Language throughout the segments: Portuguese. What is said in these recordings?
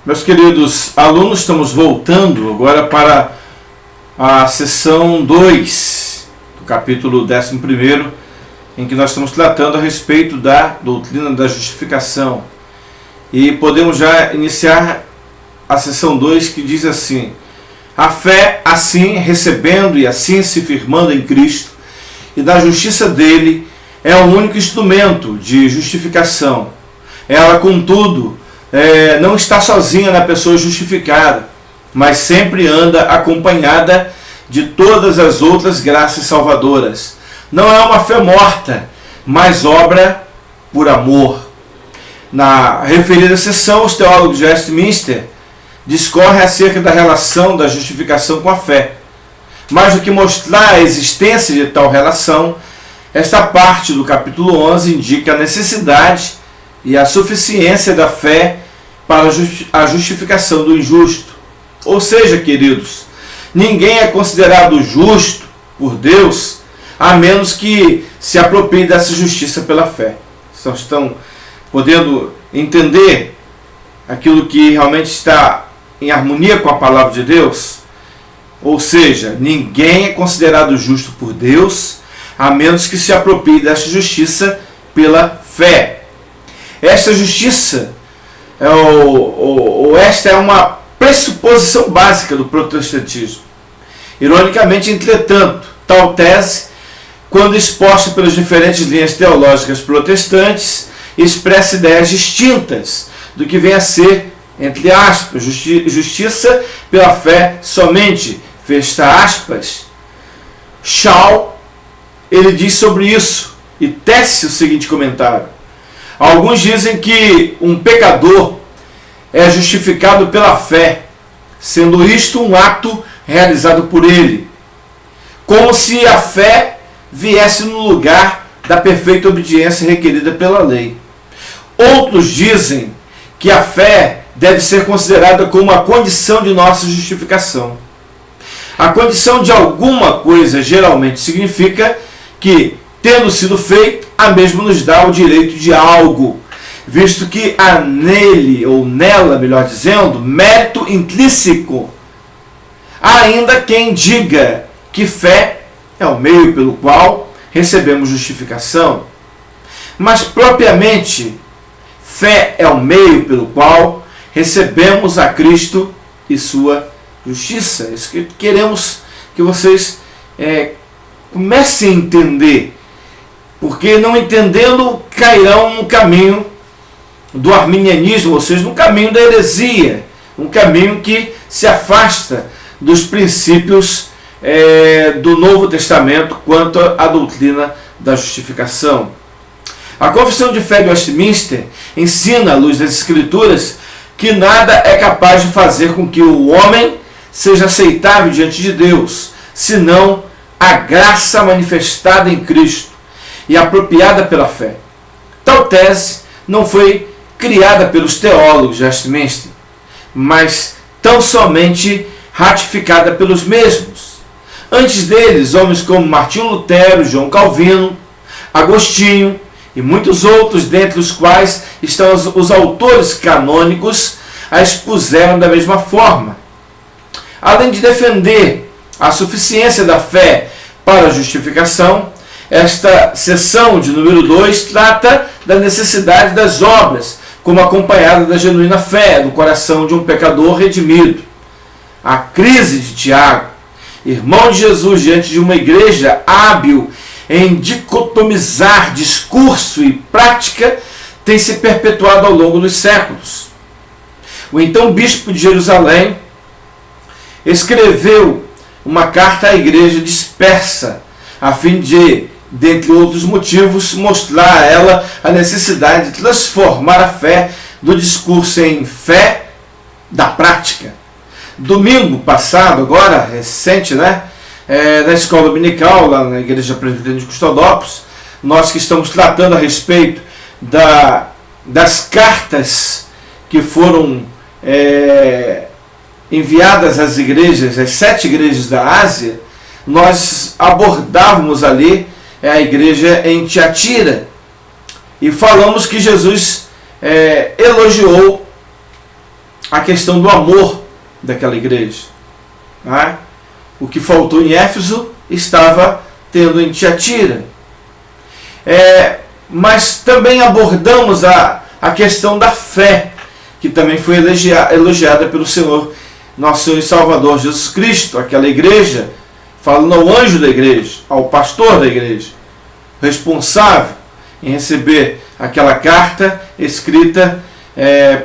Meus queridos alunos, estamos voltando agora para a sessão 2 do capítulo 11, em que nós estamos tratando a respeito da doutrina da justificação. E podemos já iniciar a sessão 2, que diz assim: a fé, assim recebendo e assim se firmando em Cristo, e da justiça dele, é o único instrumento de justificação. Ela, contudo, não está sozinha na pessoa justificada, mas sempre anda acompanhada de todas as outras graças salvadoras. Não é uma fé morta, mas obra por amor. Na referida sessão, os teólogos de Westminster discorrem acerca da relação da justificação com a fé. Mais do que mostrar a existência de tal relação, esta parte do capítulo 11 indica a necessidade e a suficiência da fé para a justificação do injusto. Ou seja, queridos, ninguém é considerado justo por Deus a menos que se aproprie dessa justiça pela fé. Vocês estão podendo entender aquilo que realmente está em harmonia com a palavra de Deus? Ou seja, ninguém é considerado justo por Deus a menos que se aproprie dessa justiça pela fé. Esta justiça, esta é uma pressuposição básica do protestantismo. Ironicamente, entretanto, tal tese, quando exposta pelas diferentes linhas teológicas protestantes, expressa ideias distintas do que vem a ser, entre aspas, justiça pela fé somente, fecha aspas. Shaw, ele diz sobre isso e tece o seguinte comentário: alguns dizem que um pecador é justificado pela fé, sendo isto um ato realizado por ele, como se a fé viesse no lugar da perfeita obediência requerida pela lei. Outros dizem que a fé deve ser considerada como uma condição de nossa justificação. A condição de alguma coisa geralmente significa que, tendo sido feito, a mesma nos dá o direito de algo, visto que há nele, ou nela, melhor dizendo, mérito intrínseco. Há ainda quem diga que fé é o meio pelo qual recebemos justificação. Mas, propriamente, fé é o meio pelo qual recebemos a Cristo e sua justiça. É isso que queremos que vocês comecem a entender. Porque, não entendendo, cairão no caminho do arminianismo, ou seja, no caminho da heresia, um caminho que se afasta dos princípios do Novo Testamento quanto à doutrina da justificação. A Confissão de Fé de Westminster ensina, à luz das Escrituras, que nada é capaz de fazer com que o homem seja aceitável diante de Deus, senão a graça manifestada em Cristo e apropriada pela fé. Tal tese não foi criada pelos teólogos de Westminster, mas tão somente ratificada pelos mesmos. Antes deles, homens como Martinho Lutero, João Calvino, Agostinho e muitos outros, dentre os quais estão os autores canônicos, a expuseram da mesma forma. Além de defender a suficiência da fé para a justificação, esta seção de número 2 trata da necessidade das obras, como acompanhada da genuína fé no coração de um pecador redimido. A crise de Tiago, irmão de Jesus, diante de uma igreja hábil em dicotomizar discurso e prática, tem se perpetuado ao longo dos séculos. O então bispo de Jerusalém escreveu uma carta à igreja dispersa, a fim de, dentre outros motivos, mostrar a ela a necessidade de transformar a fé do discurso em fé da prática. Domingo passado, agora, recente, na escola dominical, lá na Igreja Presbiteriana de Custodópolis, nós que estamos tratando a respeito das cartas que foram enviadas às igrejas, às 7 igrejas da Ásia, nós abordávamos ali a igreja em Tiatira e falamos que Jesus elogiou a questão do amor daquela igreja. Né? O que faltou em Éfeso estava tendo em Tiatira. Mas também abordamos a questão da fé, que também foi elogiada pelo Senhor, nosso Senhor e Salvador Jesus Cristo. Aquela igreja, falando ao anjo da igreja, ao pastor da igreja, responsável em receber aquela carta escrita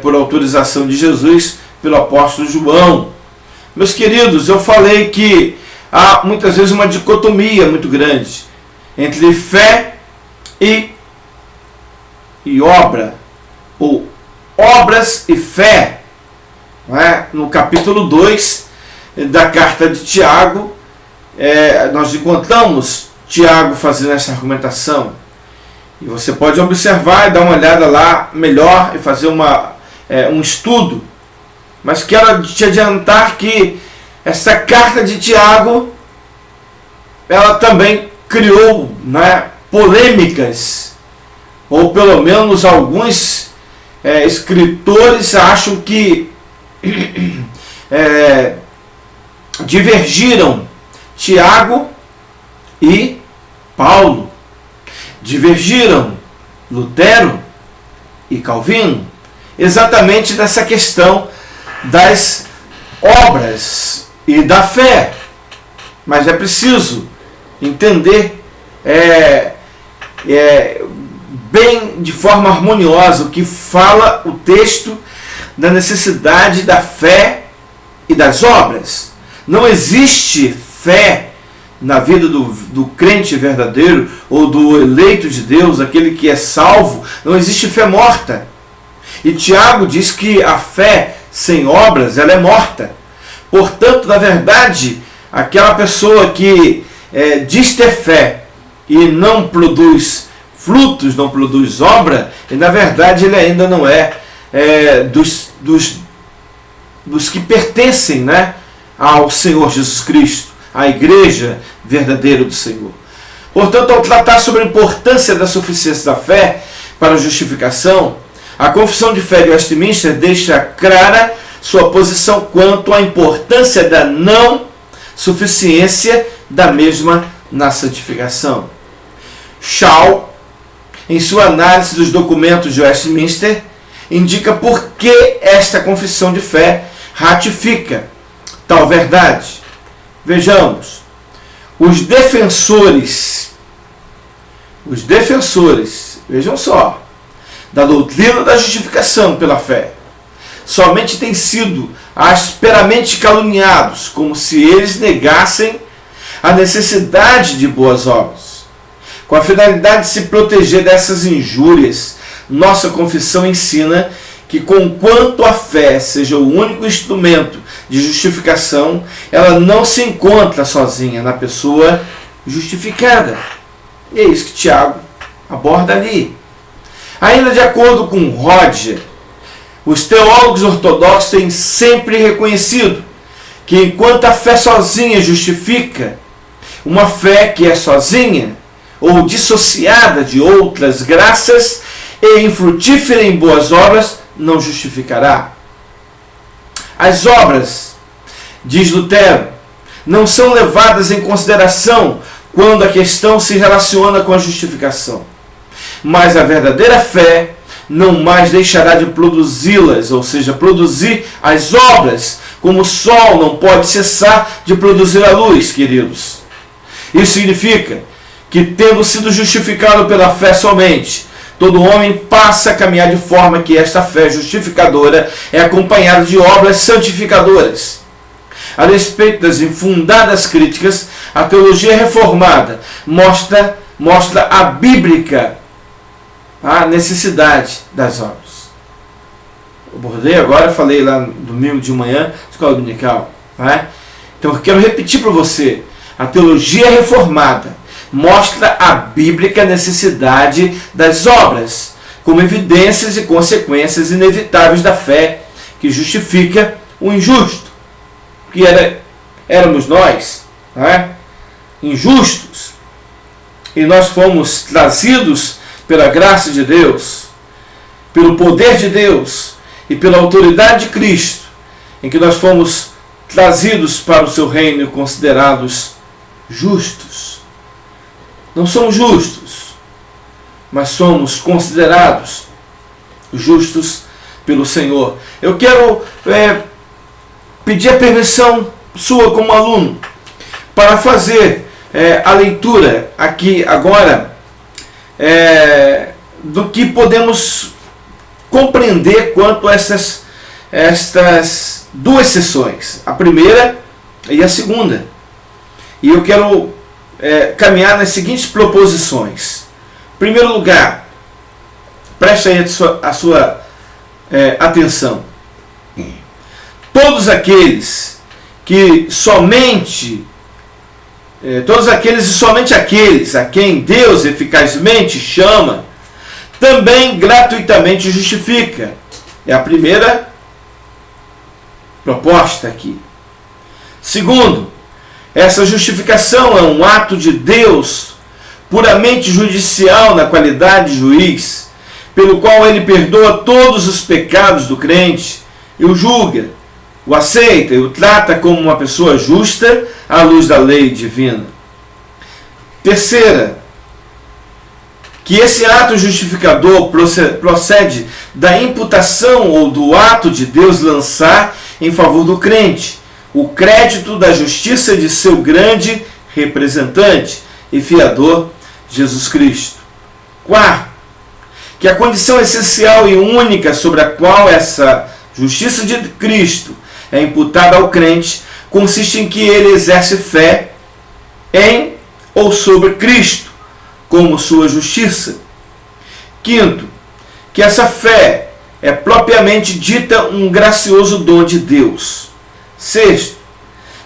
por autorização de Jesus pelo apóstolo João. Meus queridos, eu falei que há muitas vezes uma dicotomia muito grande entre fé e obra, ou obras e fé. Não é? No capítulo 2 da carta de Tiago, nós encontramos Tiago fazendo essa argumentação. E você pode observar e dar uma olhada lá melhor e fazer um estudo. Mas quero te adiantar que essa carta de Tiago, ela também criou, né, polêmicas, ou pelo menos alguns escritores acham que divergiram Tiago e Paulo, divergiram Lutero e Calvino, exatamente nessa questão das obras e da fé. Mas é preciso entender bem de forma harmoniosa o que fala o texto da necessidade da fé e das obras. Não existe fé na vida do crente verdadeiro ou do eleito de Deus, aquele que é salvo. Não existe fé morta. E Tiago diz que a fé sem obras, ela é morta. Portanto, na verdade, aquela pessoa que diz ter fé e não produz frutos, não produz obra, e na verdade ele ainda não dos que pertencem, né, ao Senhor Jesus Cristo, à igreja verdadeira do Senhor. Portanto, ao tratar sobre a importância da suficiência da fé para a justificação, a Confissão de Fé de Westminster deixa clara sua posição quanto à importância da não suficiência da mesma na santificação. Shaw, em sua análise dos documentos de Westminster, indica por que esta confissão de fé ratifica tal verdade. Vejamos, os defensores, vejam só, da doutrina da justificação pela fé, somente têm sido asperamente caluniados, como se eles negassem a necessidade de boas obras. Com a finalidade de se proteger dessas injúrias, nossa confissão ensina que, conquanto a fé seja o único instrumento de justificação, ela não se encontra sozinha na pessoa justificada. E é isso que Tiago aborda ali. Ainda de acordo com Roger, os teólogos ortodoxos têm sempre reconhecido que, enquanto a fé sozinha justifica, uma fé que é sozinha ou dissociada de outras graças e infrutífera em boas obras não justificará. As obras, diz Lutero, não são levadas em consideração quando a questão se relaciona com a justificação. Mas a verdadeira fé não mais deixará de produzi-las, ou seja, produzir as obras, como o sol não pode cessar de produzir a luz, queridos. Isso significa que, tendo sido justificado pela fé somente, todo homem passa a caminhar de forma que esta fé justificadora é acompanhada de obras santificadoras. A respeito das infundadas críticas, a teologia reformada mostra a bíblica a necessidade das obras. Eu abordei agora, falei lá no domingo de manhã, escola dominical. Né? Então eu quero repetir para você, a teologia reformada mostra a bíblica necessidade das obras, como evidências e consequências inevitáveis da fé que justifica o injusto, que éramos nós, né? Injustos, e nós fomos trazidos pela graça de Deus, pelo poder de Deus, e pela autoridade de Cristo, em que nós fomos trazidos para o seu reino e considerados justos. Não somos justos, mas somos considerados justos pelo Senhor. Eu quero pedir a permissão sua como aluno para fazer a leitura aqui agora do que podemos compreender quanto a estas duas sessões, a primeira e a segunda. E eu quero caminhar nas seguintes proposições. Em primeiro lugar, preste aí a sua atenção. Todos aqueles e somente aqueles a quem Deus eficazmente chama, também gratuitamente justifica. É a primeira proposta aqui. Segundo, essa justificação é um ato de Deus puramente judicial na qualidade de juiz, pelo qual ele perdoa todos os pecados do crente e o julga, o aceita e o trata como uma pessoa justa à luz da lei divina. Terceira, que esse ato justificador procede da imputação ou do ato de Deus lançar em favor do crente o crédito da justiça de seu grande representante e fiador, Jesus Cristo. Quarto, que a condição essencial e única sobre a qual essa justiça de Cristo é imputada ao crente consiste em que ele exerce fé em ou sobre Cristo como sua justiça. Quinto, que essa fé é propriamente dita um gracioso dom de Deus. Sexto,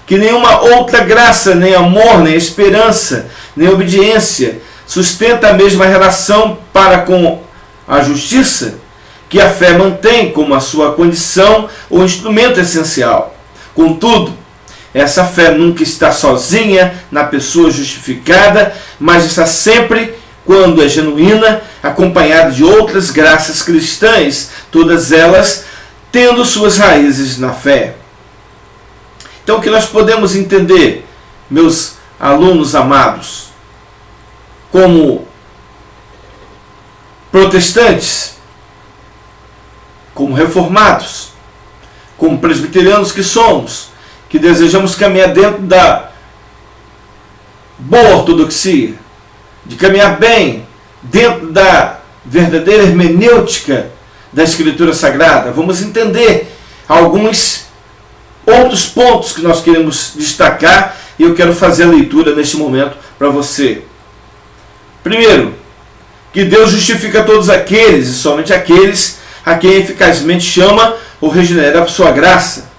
que nenhuma outra graça, nem amor, nem esperança, nem obediência sustenta a mesma relação para com a justiça que a fé mantém como a sua condição ou instrumento essencial. Contudo, essa fé nunca está sozinha na pessoa justificada, mas está sempre, quando é genuína, acompanhada de outras graças cristãs, todas elas tendo suas raízes na fé. Então, o que nós podemos entender, meus alunos amados, como protestantes, como reformados, como presbiterianos que somos, que desejamos caminhar dentro da boa ortodoxia, de caminhar bem dentro da verdadeira hermenêutica da Escritura Sagrada, vamos entender alguns outros pontos que nós queremos destacar e eu quero fazer a leitura neste momento para você. Primeiro, que Deus justifica todos aqueles e somente aqueles a quem eficazmente chama ou regenera por sua graça.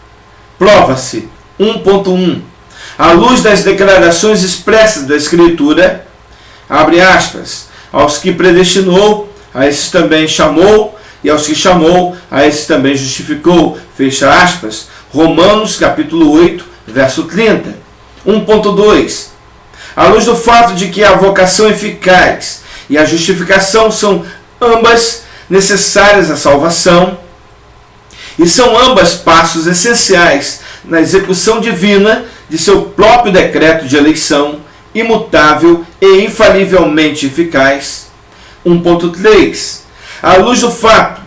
Prova-se 1.1. À luz das declarações expressas da Escritura, abre aspas, aos que predestinou, a esses também chamou, e aos que chamou, a esses também justificou, fecha aspas. Romanos capítulo 8, verso 30. 1.2. À luz do fato de que a vocação eficaz e a justificação são ambas necessárias à salvação, e são ambas passos essenciais na execução divina de seu próprio decreto de eleição, imutável e infalivelmente eficaz. 1.3. À luz do fato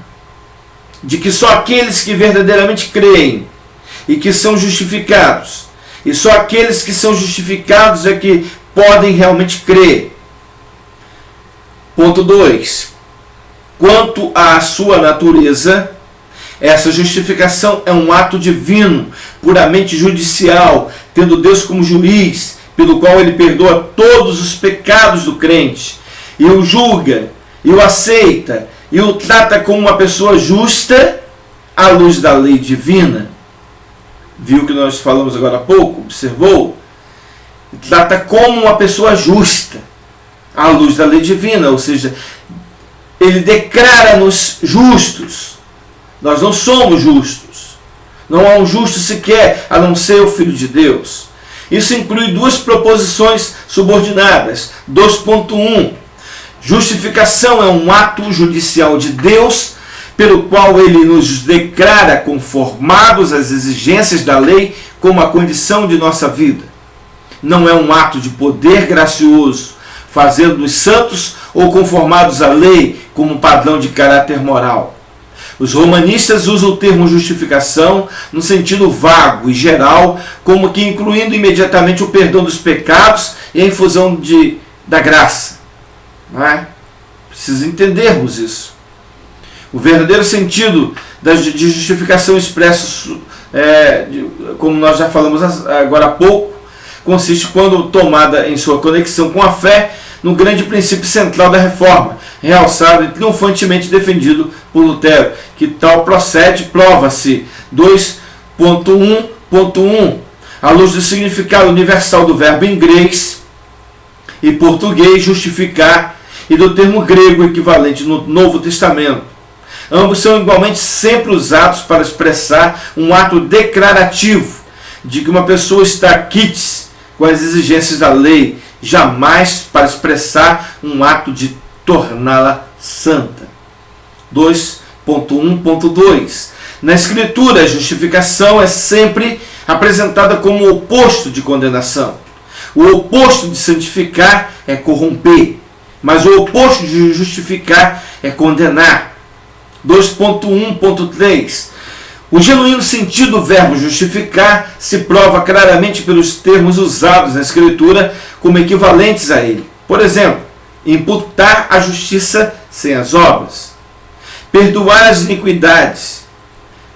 de que só aqueles que verdadeiramente creem e que são justificados, e só aqueles que são justificados é que podem realmente crer. Ponto 2. Quanto à sua natureza, essa justificação é um ato divino, puramente judicial, tendo Deus como juiz, pelo qual ele perdoa todos os pecados do crente, e o julga, e o aceita, e o trata como uma pessoa justa à luz da lei divina. Viu que nós falamos agora há pouco? Observou? Trata como uma pessoa justa à luz da lei divina, ou seja, ele declara-nos justos. Nós não somos justos. Não há um justo sequer, a não ser o Filho de Deus. Isso inclui duas proposições subordinadas. 2.1. Justificação é um ato judicial de Deus, pelo qual ele nos declara conformados às exigências da lei como a condição de nossa vida. Não é um ato de poder gracioso, fazendo-nos santos ou conformados à lei como padrão de caráter moral. Os romanistas usam o termo justificação no sentido vago e geral, como que incluindo imediatamente o perdão dos pecados e a infusão da graça. Não é? Precisa entendermos isso. O verdadeiro sentido de justificação expresso, como nós já falamos agora há pouco, consiste quando tomada em sua conexão com a fé no grande princípio central da reforma, realçado e triunfantemente defendido por Lutero, que tal procede, prova-se 2.1.1, à luz do significado universal do verbo em grego e português justificar e do termo grego equivalente no Novo Testamento. Ambos são igualmente sempre usados para expressar um ato declarativo de que uma pessoa está quites com as exigências da lei, jamais para expressar um ato de torná-la santa. 2.1.2 Na Escritura, a justificação é sempre apresentada como o oposto de condenação. O oposto de santificar é corromper, mas o oposto de justificar é condenar. 2.1.3 O genuíno sentido do verbo justificar se prova claramente pelos termos usados na Escritura como equivalentes a ele. Por exemplo, imputar a justiça sem as obras, perdoar as iniquidades,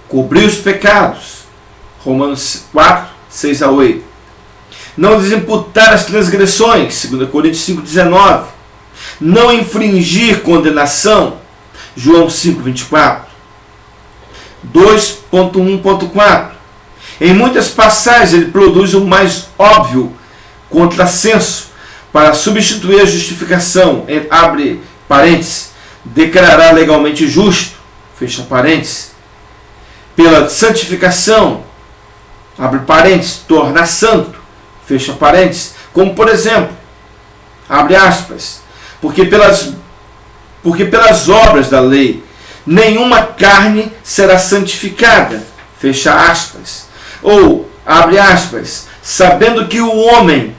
cobrir os pecados. Romanos 4, 6 a 8. Não desimputar as transgressões. 2 Coríntios 5,19. Não infringir condenação. João 5, 24. 2.1.4 Em muitas passagens ele produz o mais óbvio contrassenso para substituir a justificação, abre parênteses, declarar legalmente justo, fecha parênteses, pela santificação, abre parênteses, tornar santo, fecha parênteses, como por exemplo, abre aspas, porque pelas obras da lei nenhuma carne será santificada, fecha aspas, ou, abre aspas, sabendo que o homem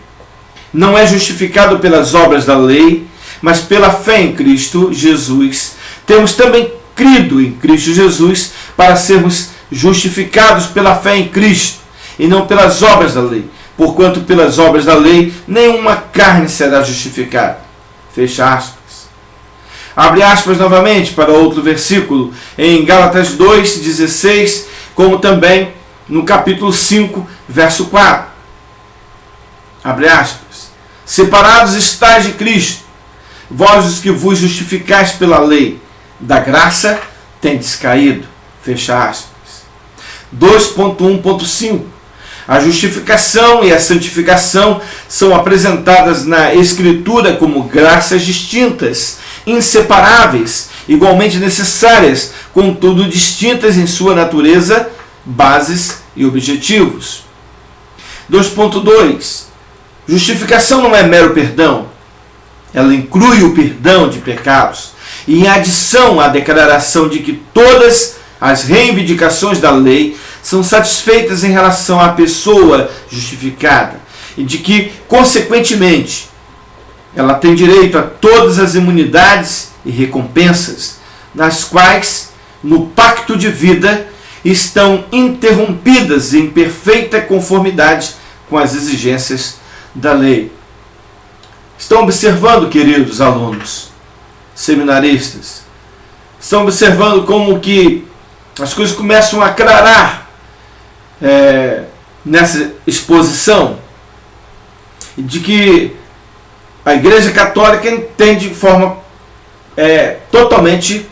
não é justificado pelas obras da lei, mas pela fé em Cristo Jesus, temos também crido em Cristo Jesus para sermos justificados pela fé em Cristo, e não pelas obras da lei, porquanto pelas obras da lei nenhuma carne será justificada, fecha aspas. Abre aspas novamente para outro versículo em Gálatas 2:16, como também no capítulo 5, verso 4. Abre aspas. Separados estáis de Cristo, vós os que vos justificais pela lei, da graça tendes caído. Fecha aspas. 2.1.5 A justificação e a santificação são apresentadas na Escritura como graças distintas, inseparáveis, igualmente necessárias, contudo distintas em sua natureza, bases e objetivos. 2.2 Justificação não é mero perdão. Ela inclui o perdão de pecados e, em adição à declaração de que todas as reivindicações da lei são satisfeitas em relação à pessoa justificada e de que, consequentemente, ela tem direito a todas as imunidades e recompensas, nas quais, no pacto de vida, estão interrompidas em perfeita conformidade com as exigências da lei. Estão observando, queridos alunos, seminaristas? Estão observando como que as coisas começam a clarar nessa exposição? De que a Igreja Católica entende de forma totalmente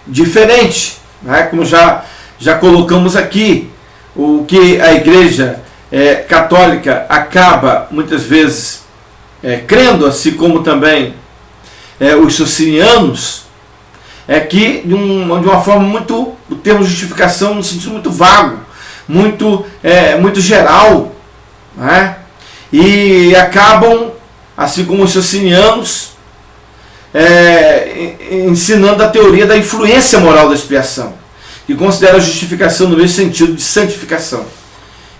diferente, né? Como já colocamos aqui, o que a Igreja Católica acaba muitas vezes crendo, assim como também os socinianos, é que de uma forma muito, o termo justificação no sentido muito vago, muito geral, né? E acabam, assim como os socinianos, ensinando a teoria da influência moral da expiação, que considera a justificação no mesmo sentido de santificação.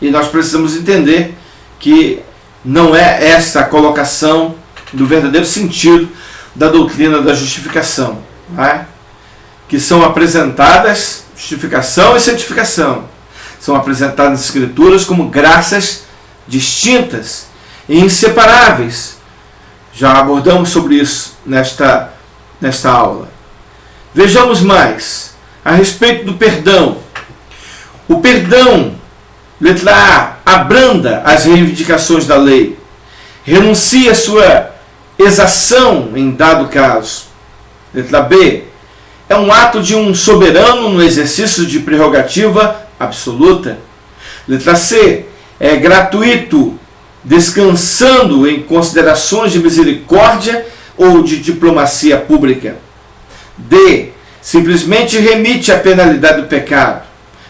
E nós precisamos entender que não é essa a colocação do verdadeiro sentido da doutrina da justificação, né? Que são apresentadas, justificação e santificação, são apresentadas nas Escrituras como graças distintas e inseparáveis. Já abordamos sobre isso nesta aula. Vejamos mais a respeito do perdão. O perdão, letra A, abranda as reivindicações da lei, renuncia a sua exação em dado caso. Letra B, é um ato de um soberano no exercício de prerrogativa absoluta. Letra C, é gratuito, descansando em considerações de misericórdia ou de diplomacia pública. D, simplesmente remite à penalidade do pecado,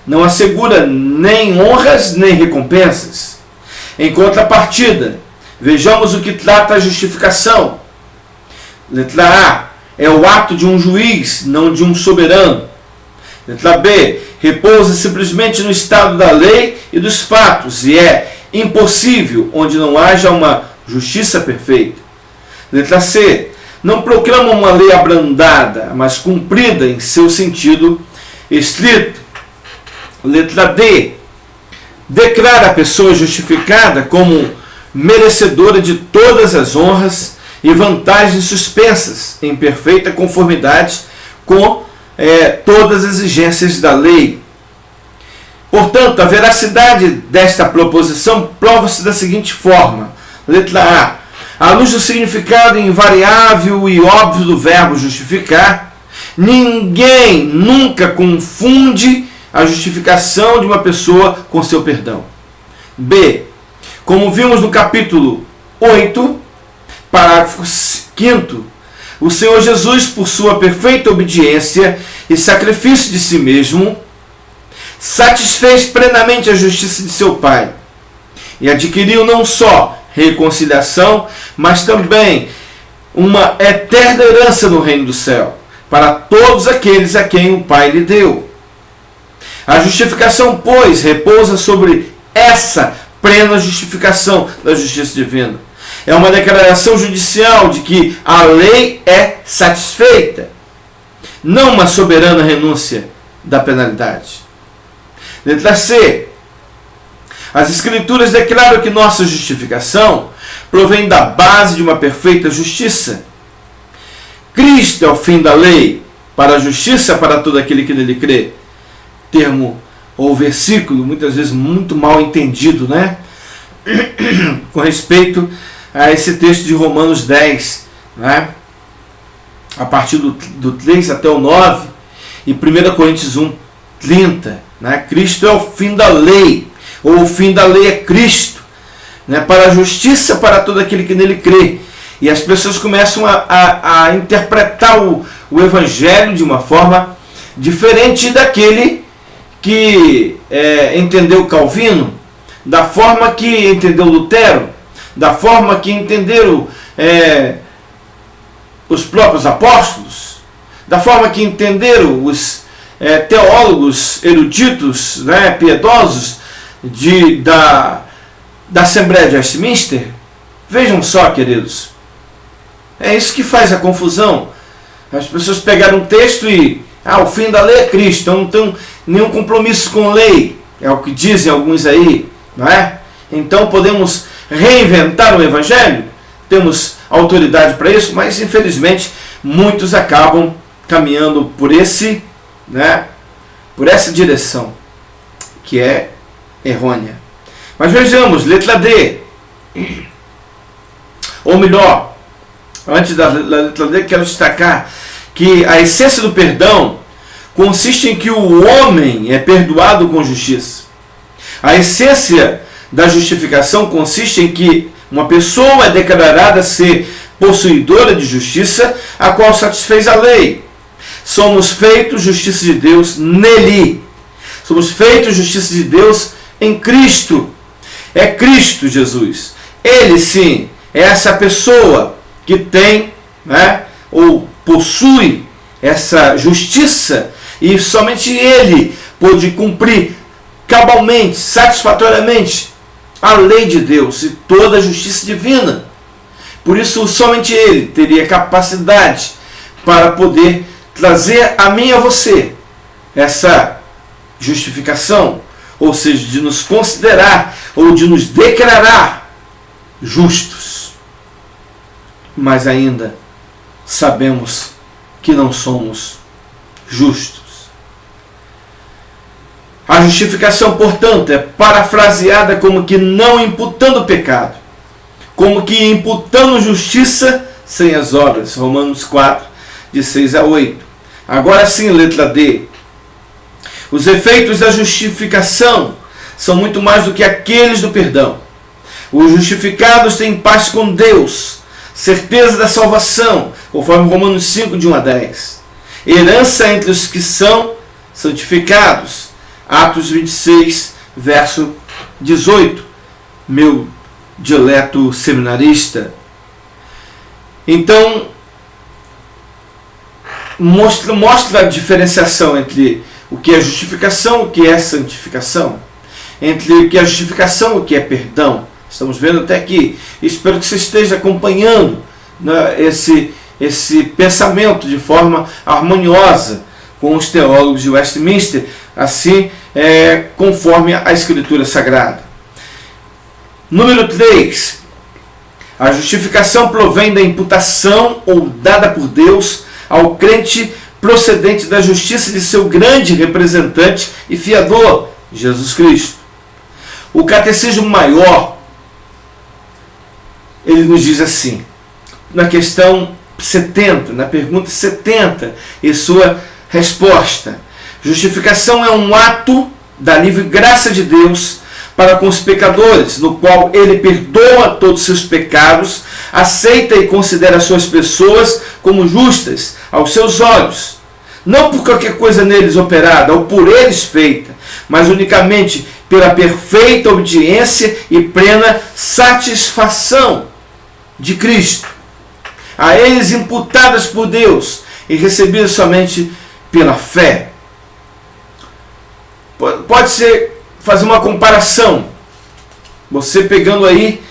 não assegura nem honras nem recompensas. Em contrapartida, vejamos o que trata a justificação. Letra A, é o ato de um juiz, não de um soberano. Letra B, repousa simplesmente no estado da lei e dos fatos, e é impossível onde não haja uma justiça perfeita. Letra C, não proclama uma lei abrandada, mas cumprida em seu sentido estrito. Letra D, declara a pessoa justificada como merecedora de todas as honras e vantagens suspensas, em perfeita conformidade com todas as exigências da lei. Portanto, a veracidade desta proposição prova-se da seguinte forma. Letra A, à luz do significado invariável e óbvio do verbo justificar, ninguém nunca confunde a justificação de uma pessoa com seu perdão. B, como vimos no capítulo 8, parágrafo 5º, o Senhor Jesus, por sua perfeita obediência e sacrifício de si mesmo, satisfez plenamente a justiça de seu Pai e adquiriu não só reconciliação, mas também uma eterna herança no reino do céu, para todos aqueles a quem o Pai lhe deu. A justificação, pois, repousa sobre essa plena justificação da justiça divina. É uma declaração judicial de que a lei é satisfeita, não uma soberana renúncia da penalidade. Letra C. As Escrituras declaram que nossa justificação provém da base de uma perfeita justiça. Cristo é o fim da lei, para a justiça para todo aquele que nele crê. Termo ou versículo muitas vezes muito mal entendido, né? Com respeito a esse texto de Romanos 10, né? A partir do 3 até o 9, e 1 Coríntios 1, 30. Né? Cristo é o fim da lei, ou o fim da lei é Cristo, né? Para a justiça para todo aquele que nele crê. E as pessoas começam a interpretar o Evangelho de uma forma diferente daquele que entendeu Calvino, da forma que entendeu Lutero, da forma que entenderam os próprios apóstolos, da forma que entenderam os teólogos eruditos, né, piedosos da Assembleia de Westminster. Vejam só, queridos, é isso que faz a confusão. As pessoas pegaram um texto e o fim da lei é Cristo, então não tem nenhum compromisso com lei, é o que dizem alguns aí, não é? Então podemos reinventar o Evangelho, temos autoridade para isso, mas infelizmente muitos acabam caminhando por por essa direção que é errônea. Mas vejamos, letra D, ou melhor, antes da letra D, quero destacar que a essência do perdão consiste em que o homem é perdoado com justiça. A essência da justificação consiste em que uma pessoa é declarada ser possuidora de justiça, a qual satisfez a lei. Somos feitos justiça de Deus nele. Somos feitos justiça de Deus em Cristo. É Cristo Jesus. Ele sim é essa pessoa que tem, né, ou possui essa justiça, e somente ele pôde cumprir cabalmente, satisfatoriamente a lei de Deus e toda a justiça divina. Por isso, somente ele teria capacidade para poder trazer a mim e a você essa justificação, ou seja, de nos considerar ou de nos declarar justos. Mas ainda sabemos que não somos justos. A justificação, portanto, é parafraseada como que não imputando pecado, como que imputando justiça sem as obras. Romanos 4, de 6 a 8. Agora sim, letra D. Os efeitos da justificação são muito mais do que aqueles do perdão. Os justificados têm paz com Deus, certeza da salvação, conforme Romanos 5, de 1 a 10. Herança entre os que são santificados. Atos 26, verso 18. Meu dileto seminarista. Então, mostra a diferenciação entre o que é justificação e o que é santificação. Entre o que é justificação e o que é perdão. Estamos vendo até aqui. Espero que você esteja acompanhando, né, esse pensamento de forma harmoniosa com os teólogos de Westminster, assim conforme a Escritura Sagrada. Número 3. A justificação provém da imputação ou dada por Deus ao crente procedente da justiça de seu grande representante e fiador, Jesus Cristo. O Catecismo Maior, ele nos diz assim, na questão 70, na pergunta 70, e sua resposta: justificação é um ato da livre graça de Deus para com os pecadores, no qual ele perdoa todos os seus pecados, aceita e considera as suas pessoas como justas aos seus olhos, não por qualquer coisa neles operada ou por eles feita, mas unicamente pela perfeita obediência e plena satisfação de Cristo, a eles imputadas por Deus e recebidas somente pela fé. Pode ser fazer uma comparação, você pegando aí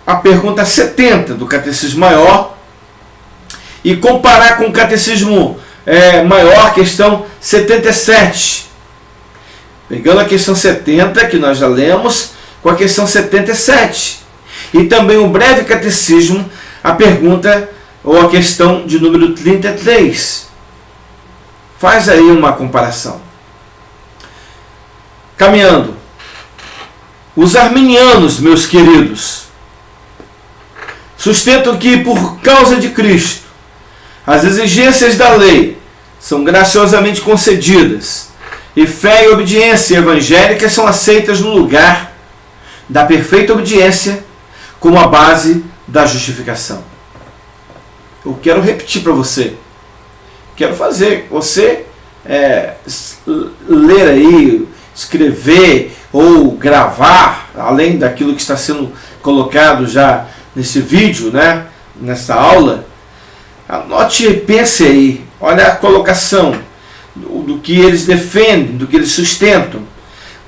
a pergunta 70 do Catecismo Maior e comparar com o Catecismo Maior, questão 77. Pegando a questão 70, que nós já lemos, com a questão 77. E também o breve catecismo, a pergunta ou a questão de número 33. Faz aí uma comparação. Caminhando. Os arminianos, meus queridos, sustentam que por causa de Cristo, as exigências da lei são graciosamente concedidas e fé e obediência evangélica são aceitas no lugar da perfeita obediência como a base da justificação. Eu quero repetir para você. Quero fazer você ler aí, escrever ou gravar, além daquilo que está sendo colocado já nesse vídeo, né, nessa aula. Anote e pense aí. Olha a colocação do que eles defendem, do que eles sustentam.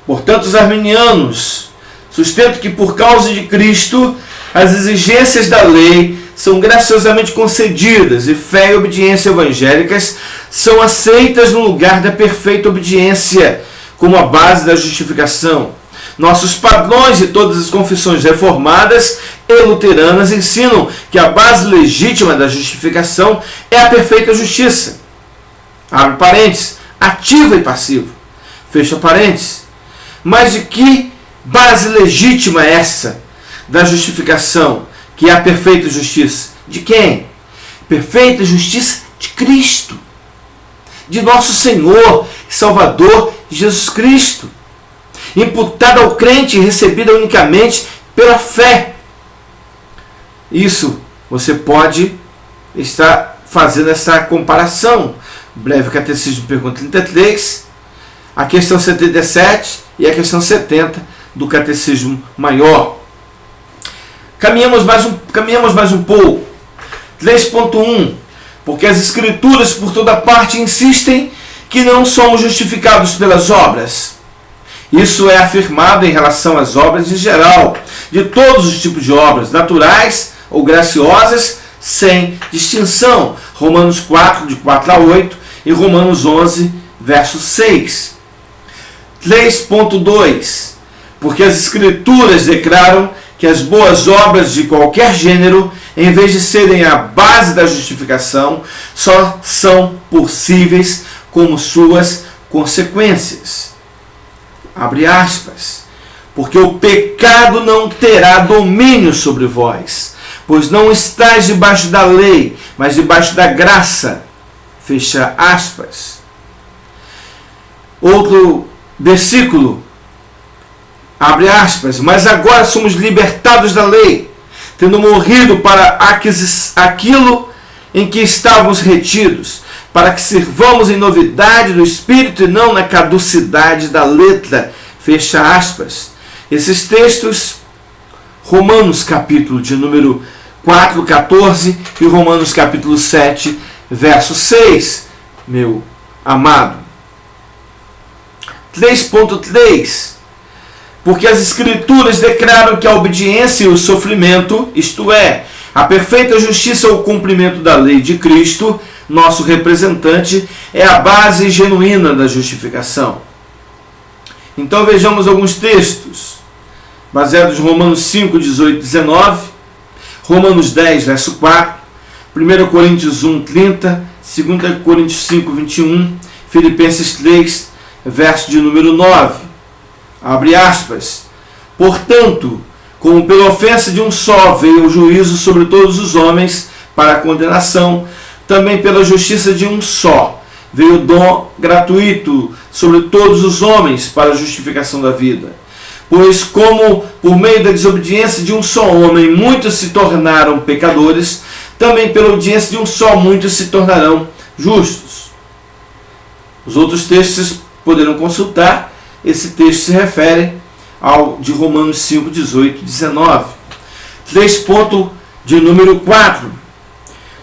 Portanto, os arminianos sustentam que por causa de Cristo as exigências da lei são graciosamente concedidas e fé e obediência evangélicas são aceitas no lugar da perfeita obediência como a base da justificação. Nossos padrões e todas as confissões reformadas e luteranas ensinam que a base legítima da justificação é a perfeita justiça. Abre parênteses, ativa e passiva. Fecha parênteses. Mas de que base legítima é essa da justificação, que é a perfeita justiça? De quem? Perfeita justiça de Cristo, de nosso Senhor e Salvador Jesus Cristo, imputada ao crente e recebida unicamente pela fé. Isso você pode estar fazendo essa comparação. Breve Catecismo, pergunta 33, a questão 77 e a questão 70 do Catecismo Maior. Caminhamos mais um pouco. 3.1. Porque as Escrituras por toda parte insistem que não somos justificados pelas obras. Isso é afirmado em relação às obras em geral, de todos os tipos de obras, naturais ou graciosas, sem distinção. Romanos 4, de 4 a 8 e Romanos 11, verso 6. 3.2. Porque as Escrituras declaram que as boas obras de qualquer gênero, em vez de serem a base da justificação, só são possíveis como suas consequências. Abre aspas. Porque o pecado não terá domínio sobre vós, pois não estáis debaixo da lei, mas debaixo da graça. Fecha aspas. Outro versículo. Abre aspas. Mas agora somos libertados da lei, tendo morrido para aquilo em que estávamos retidos, para que sirvamos em novidade do Espírito e não na caducidade da letra. Fecha aspas. Esses textos, Romanos capítulo de número 4, 14 e Romanos capítulo 7, verso 6, meu amado. 3.3. Porque as Escrituras declaram que a obediência e o sofrimento, isto é, a perfeita justiça ou cumprimento da lei de Cristo, nosso representante, é a base genuína da justificação. Então vejamos alguns textos, baseados em Romanos 5, 18, 19, Romanos 10, verso 4, 1 Coríntios 1, 30, 2 Coríntios 5, 21, Filipenses 3, verso de número 9. Abre aspas. Portanto, como pela ofensa de um só veio o juízo sobre todos os homens para a condenação, também pela justiça de um só veio o dom gratuito sobre todos os homens para a justificação da vida. Pois como por meio da desobediência de um só homem muitos se tornaram pecadores, também pela obediência de um só muitos se tornarão justos. Os outros textos poderão consultar. Esse texto se refere ao de Romanos 5, 18 e 19. 3 ponto de número 4.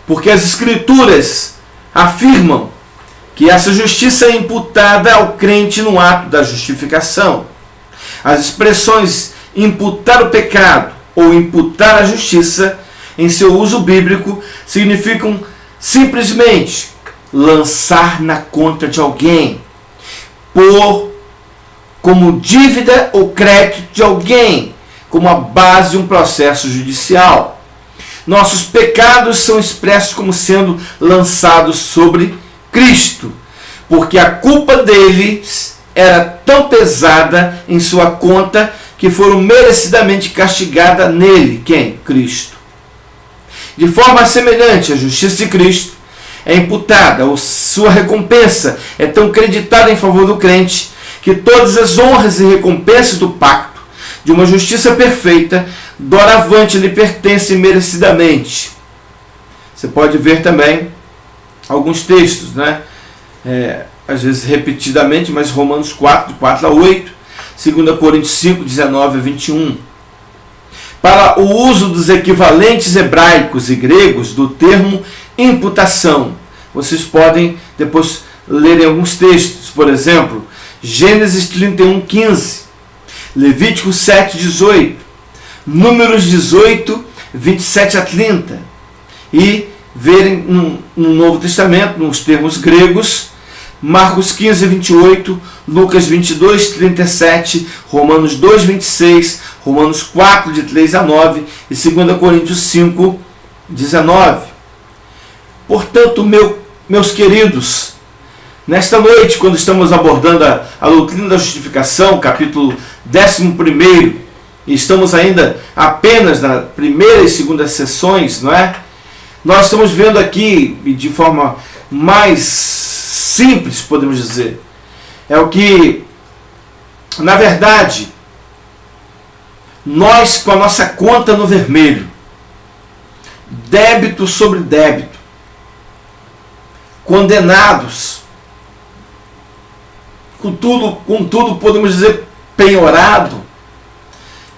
Porque as Escrituras afirmam que essa justiça é imputada ao crente no ato da justificação. As expressões imputar o pecado ou imputar a justiça, em seu uso bíblico, significam simplesmente lançar na conta de alguém, pôr como dívida ou crédito de alguém, como a base de um processo judicial. Nossos pecados são expressos como sendo lançados sobre Cristo, porque a culpa deles era tão pesada em sua conta que foram merecidamente castigadas nele. Quem? Cristo. De forma semelhante, a justiça de Cristo é imputada, ou sua recompensa é tão creditada em favor do crente, que todas as honras e recompensas do pacto de uma justiça perfeita, doravante lhe pertencem merecidamente. Você pode ver também alguns textos, né? Às vezes repetidamente, mas Romanos 4, de 4 a 8, 2 Coríntios 5, 19 a 21. Para o uso dos equivalentes hebraicos e gregos do termo imputação, vocês podem depois lerem alguns textos, por exemplo, Gênesis 31, 15, Levítico 7, 18, Números 18, 27 a 30, e verem no Novo Testamento, nos termos gregos, Marcos 15, 28, Lucas 22, 37, Romanos 2, 26, Romanos 4, de 3 a 9 e 2 Coríntios 5, 19. Portanto, meus queridos, nesta noite, quando estamos abordando a doutrina da justificação, capítulo 11, e estamos ainda apenas na primeira e segunda sessões, não é? Nós estamos vendo aqui, de forma mais simples, podemos dizer, é o que, na verdade, nós com a nossa conta no vermelho, débito sobre débito, condenados, com tudo podemos dizer penhorado,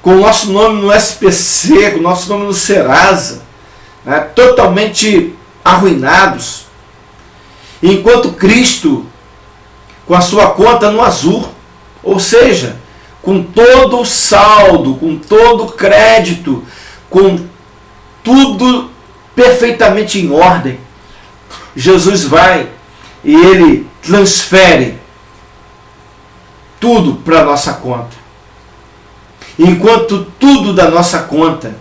com o nosso nome no SPC, com o nosso nome no Serasa, né, totalmente arruinados, enquanto Cristo, com a sua conta no azul, ou seja, com todo o saldo, com todo o crédito, com tudo perfeitamente em ordem, Jesus vai e ele transfere tudo para a nossa conta. Enquanto tudo da nossa conta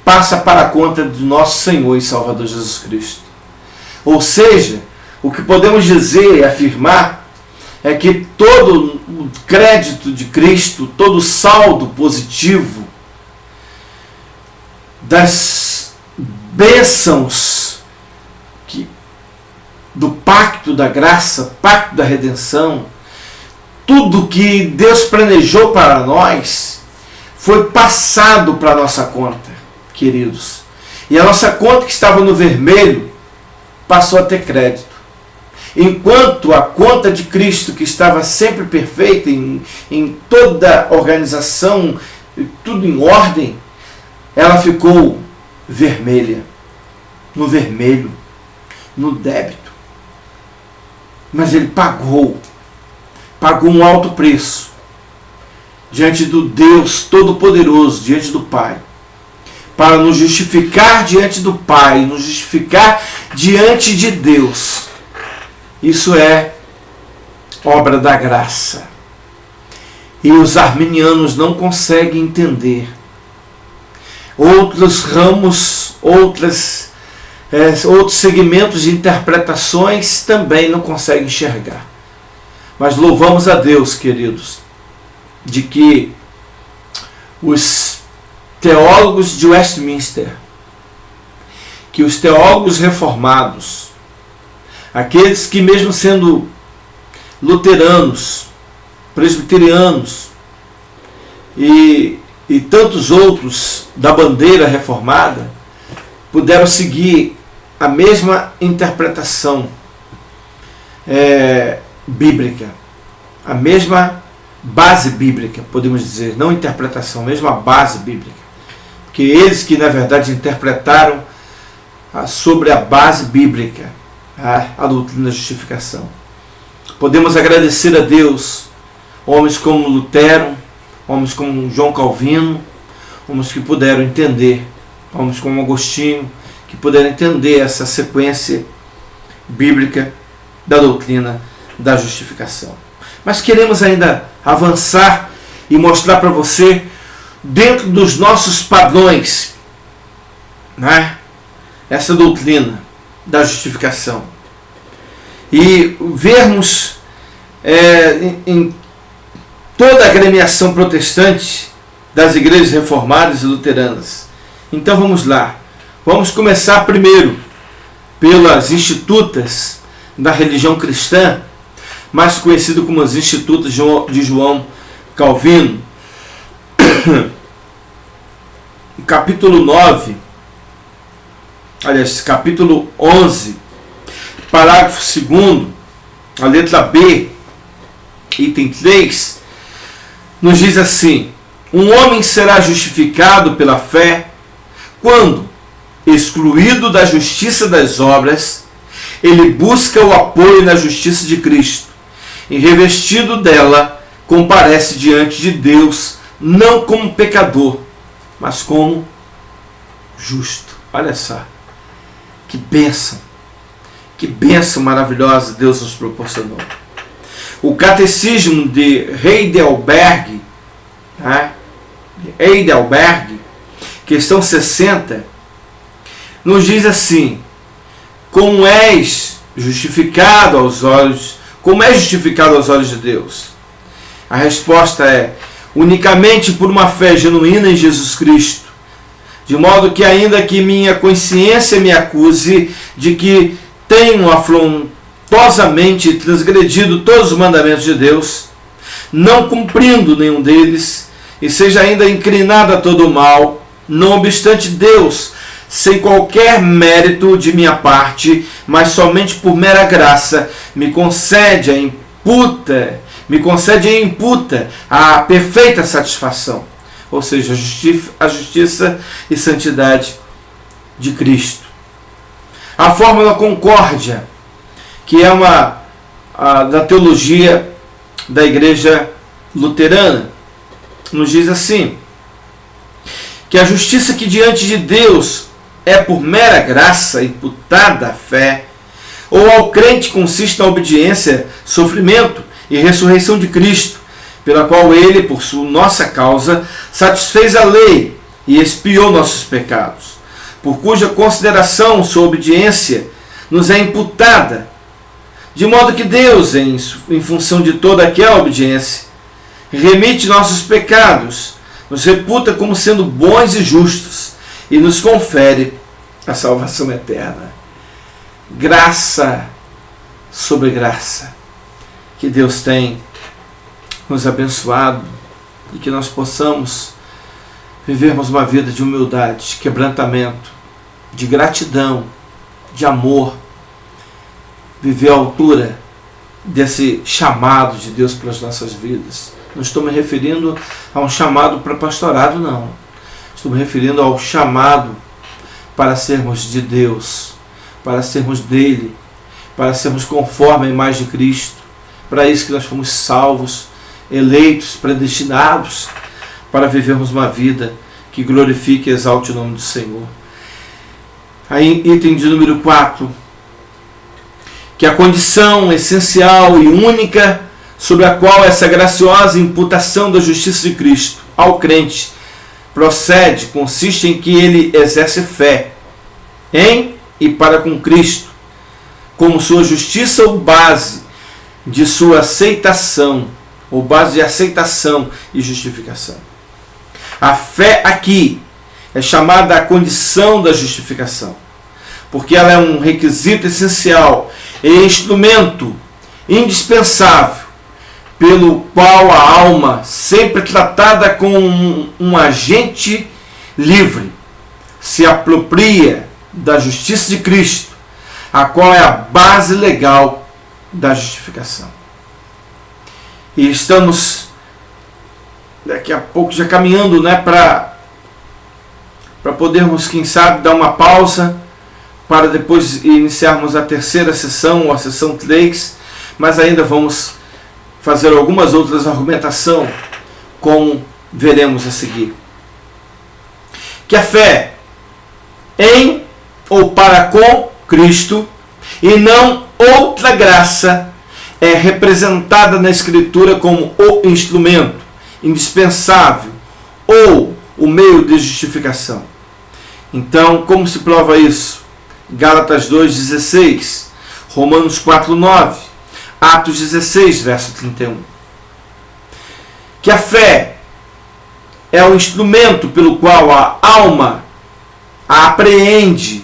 passa para a conta do nosso Senhor e Salvador Jesus Cristo. Ou seja, o que podemos dizer e afirmar é que todo o crédito de Cristo, todo o saldo positivo das bênçãos do pacto da graça, pacto da redenção, tudo que Deus planejou para nós foi passado para a nossa conta, queridos. E a nossa conta que estava no vermelho passou a ter crédito. Enquanto a conta de Cristo, que estava sempre perfeita, em toda a organização, tudo em ordem, ela ficou vermelha, no vermelho, no débito. Mas ele pagou um alto preço diante do Deus Todo-Poderoso, diante do Pai, para nos justificar diante do Pai, nos justificar diante de Deus. Isso é obra da graça. E os arminianos não conseguem entender. Outros ramos, outros segmentos de interpretações também não conseguem enxergar. Mas louvamos a Deus, queridos, de que os teólogos de Westminster, que os teólogos reformados, aqueles que mesmo sendo luteranos, presbiterianos e tantos outros da bandeira reformada, puderam seguir a mesma interpretação bíblica, a mesma base bíblica, podemos dizer, não interpretação, a mesma base bíblica, porque eles que na verdade interpretaram sobre a base bíblica a doutrina da justificação. Podemos agradecer a Deus, homens como Lutero, homens como João Calvino, homens que puderam entender, homens como Agostinho, que puderam entender essa sequência bíblica da doutrina da justificação. Mas queremos ainda avançar e mostrar para você, dentro dos nossos padrões, né, essa doutrina da justificação. E vermos em toda a agremiação protestante das igrejas reformadas e luteranas. Então vamos lá. Vamos começar primeiro pelas institutas da religião cristã, mais conhecido como as institutas de João Calvino. Capítulo 9, aliás, capítulo 11, parágrafo 2º, a letra B, item 3, nos diz assim: um homem será justificado pela fé quando, excluído da justiça das obras, ele busca o apoio na justiça de Cristo e, revestido dela, comparece diante de Deus não como pecador, mas como justo. Olha só, que bênção maravilhosa Deus nos proporcionou. O Catecismo de Heidelberg, questão 60, nos diz assim: como é justificado aos olhos de Deus? A resposta é: unicamente por uma fé genuína em Jesus Cristo, de modo que, ainda que minha consciência me acuse de que tenho afrontosamente transgredido todos os mandamentos de Deus, não cumprindo nenhum deles, e seja ainda inclinado a todo o mal, não obstante Deus, sem qualquer mérito de minha parte, mas somente por mera graça, me concede e imputa a perfeita satisfação, ou seja, a justiça e santidade de Cristo. A fórmula concórdia, que é da teologia da Igreja Luterana, nos diz assim, que a justiça que diante de Deus é por mera graça imputada à fé, ou ao crente consiste na obediência, sofrimento e ressurreição de Cristo, pela qual ele, por nossa causa, satisfez a lei e expiou nossos pecados, por cuja consideração sua obediência nos é imputada, de modo que Deus, em função de toda aquela obediência, remite nossos pecados, nos reputa como sendo bons e justos e nos confere a salvação eterna. Graça sobre graça. Que Deus tem nos abençoado e que nós possamos vivermos uma vida de humildade, de quebrantamento, de gratidão, de amor, viver à altura desse chamado de Deus para as nossas vidas. Não estou me referindo a um chamado para pastorado, não. Estou me referindo ao chamado para sermos de Deus, para sermos dele, para sermos conforme a imagem de Cristo. Para isso que nós fomos salvos, eleitos, predestinados, para vivermos uma vida que glorifique e exalte o nome do Senhor. Aí, item de número 4, que a condição essencial e única sobre a qual essa graciosa imputação da justiça de Cristo ao crente procede, consiste em que ele exerce fé em e para com Cristo, como sua justiça ou base de sua aceitação, ou base de aceitação e justificação. A fé aqui é chamada a condição da justificação, porque ela é um requisito essencial e instrumento indispensável pelo qual a alma, sempre tratada como um agente livre, se apropria da justiça de Cristo, a qual é a base legal da justificação. E estamos daqui a pouco já caminhando, para podermos, quem sabe, dar uma pausa para depois iniciarmos a terceira sessão, ou a sessão 3, mas ainda vamos fazer algumas outras argumentações, como veremos a seguir. Que a fé em ou para com Cristo, e não outra graça, é representada na Escritura como o instrumento indispensável ou o meio de justificação. Então, como se prova isso? Gálatas 2,16, Romanos 4,9, Atos 16, verso 31. Que a fé é o instrumento pelo qual a alma apreende,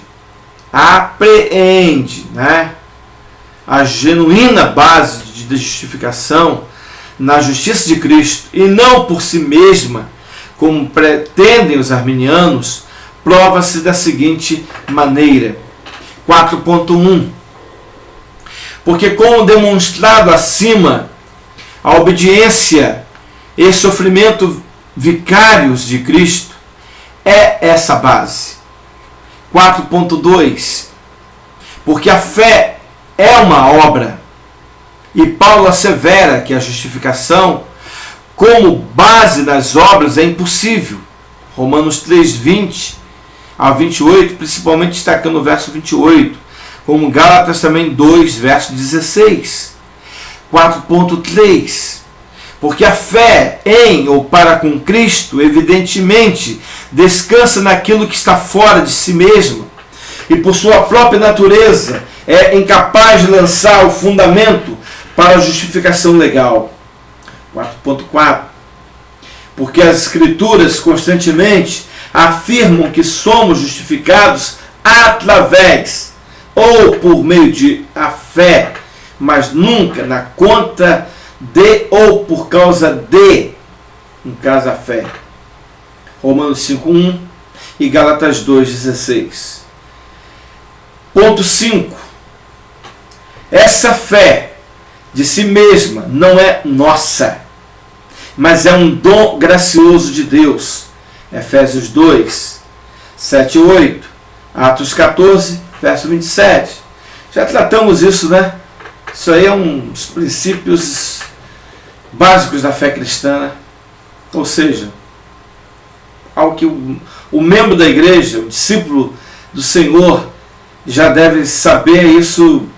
a genuína base de justificação na justiça de Cristo, e não por si mesma, como pretendem os arminianos, prova-se da seguinte maneira. 4.1. Porque, como demonstrado acima, a obediência e sofrimento vicários de Cristo é essa base. 4.2. Porque a fé é uma obra, e Paulo assevera que a justificação como base das obras é impossível. Romanos 3:20 a 28, principalmente destacando o verso 28, como Gálatas também 2, verso 16. 4.3. Porque a fé em ou para com Cristo, evidentemente, descansa naquilo que está fora de si mesmo, e por sua própria natureza é incapaz de lançar o fundamento para a justificação legal. 4.4. Porque as Escrituras constantemente afirmam que somos justificados através ou por meio de a fé, mas nunca na conta de ou por causa de, no caso a fé. Romanos 5:1 e Gálatas 2:16. Ponto 5. Essa fé de si mesma não é nossa, mas é um dom gracioso de Deus. Efésios 2, 7 e 8. Atos 14, verso 27. Já tratamos isso, né? Isso aí é um dos princípios básicos da fé cristã, né? Ou seja, algo que o membro da igreja, o discípulo do Senhor, já deve saber isso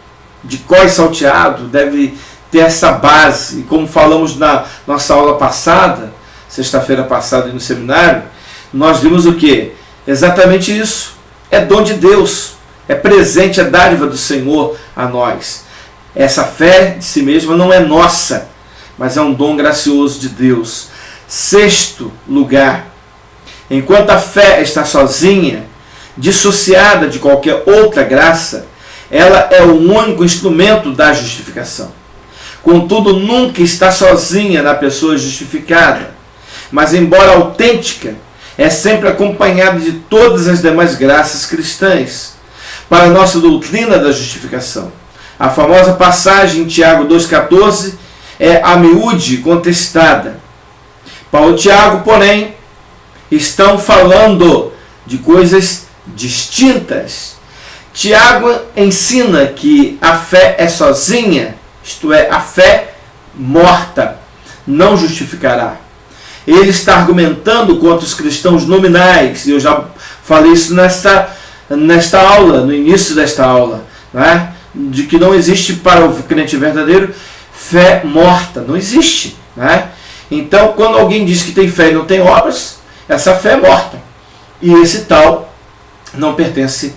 de cor e salteado, deve ter essa base. E como falamos na nossa aula passada, sexta-feira passada no seminário, nós vimos o quê? Exatamente isso. É dom de Deus, é presente, é dádiva do Senhor a nós. Essa fé de si mesma não é nossa, mas é um dom gracioso de Deus. Sexto lugar, enquanto a fé está sozinha, dissociada de qualquer outra graça, ela é o único instrumento da justificação. Contudo, nunca está sozinha na pessoa justificada, mas, embora autêntica, é sempre acompanhada de todas as demais graças cristãs para a nossa doutrina da justificação. A famosa passagem em Tiago 2,14 é a miúde contestada. Paulo e Tiago, porém, estão falando de coisas distintas. Tiago ensina que a fé é sozinha, isto é, a fé morta não justificará. Ele está argumentando contra os cristãos nominais, e eu já falei isso nesta aula, no início desta aula, né? De que não existe para o crente verdadeiro fé morta, não existe, né? Então, quando alguém diz que tem fé e não tem obras, essa fé é morta, e esse tal não pertence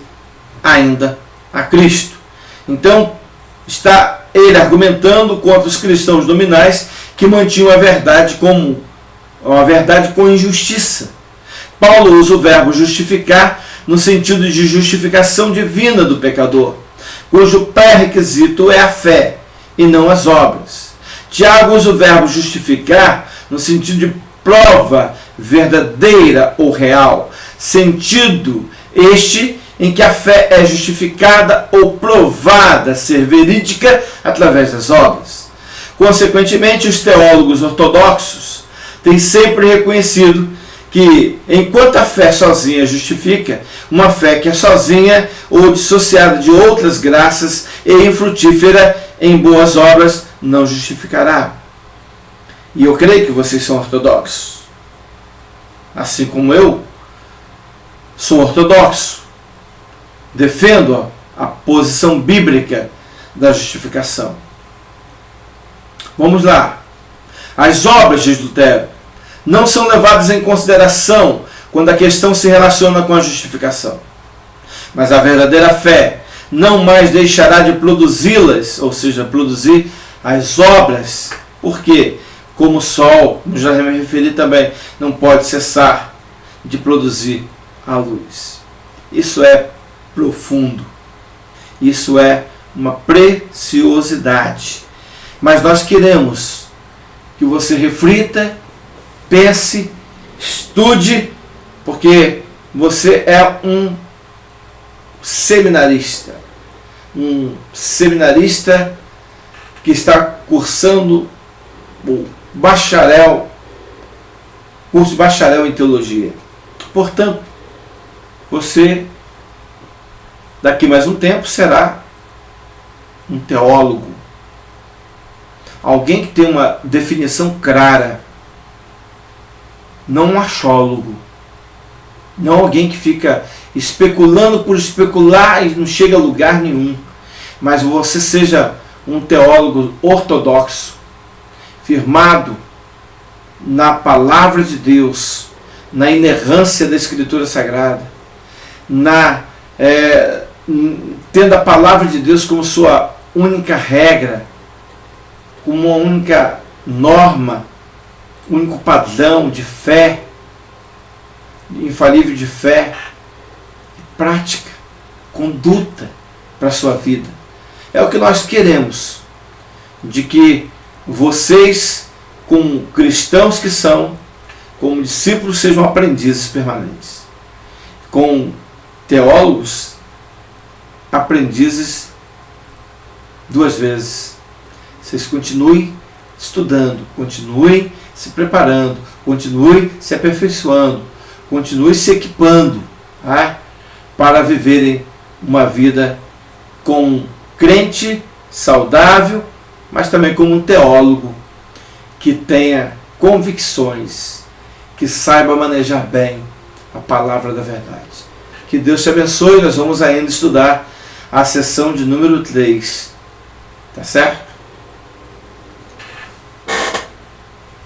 ainda a Cristo. Então, está ele argumentando contra os cristãos nominais que mantinham a verdade comum, a verdade com injustiça. Paulo usa o verbo justificar no sentido de justificação divina do pecador, cujo pré-requisito é a fé e não as obras. Tiago usa o verbo justificar no sentido de prova verdadeira ou real, sentido este em que a fé é justificada ou provada ser verídica através das obras. Consequentemente, os teólogos ortodoxos têm sempre reconhecido que, enquanto a fé sozinha justifica, uma fé que é sozinha ou dissociada de outras graças e infrutífera em boas obras não justificará. E eu creio que vocês são ortodoxos, assim como eu sou ortodoxo. Defendo a posição bíblica da justificação. Vamos lá. As obras, diz Lutero, não são levadas em consideração quando a questão se relaciona com a justificação. Mas a verdadeira fé não mais deixará de produzi-las, ou seja, produzir as obras. Por quê? Como o sol, como já me referi também, não pode cessar de produzir a luz. Isso é profundo. Isso é uma preciosidade. Mas nós queremos que você reflita, pense, estude, porque você é um seminarista. Um seminarista que está cursando o curso de bacharel em teologia. Portanto, você, daqui mais um tempo, será um teólogo. Alguém que tem uma definição clara. Não um achólogo. Não alguém que fica especulando por especular e não chega a lugar nenhum. Mas você seja um teólogo ortodoxo, firmado na palavra de Deus, na inerrância da Escritura Sagrada, tendo a palavra de Deus como sua única regra, como uma única norma, único padrão de fé, infalível de fé, prática, conduta para a sua vida. É o que nós queremos, de que vocês, como cristãos que são, como discípulos, sejam aprendizes permanentes. Com teólogos, aprendizes duas vezes. Vocês continuem estudando, continuem se preparando, continuem se aperfeiçoando, continuem se equipando, tá? para viverem uma vida como um crente saudável, mas também como um teólogo que tenha convicções, que saiba manejar bem a palavra da verdade. Que Deus te abençoe. Nós vamos ainda estudar a sessão de número 3. Tá certo?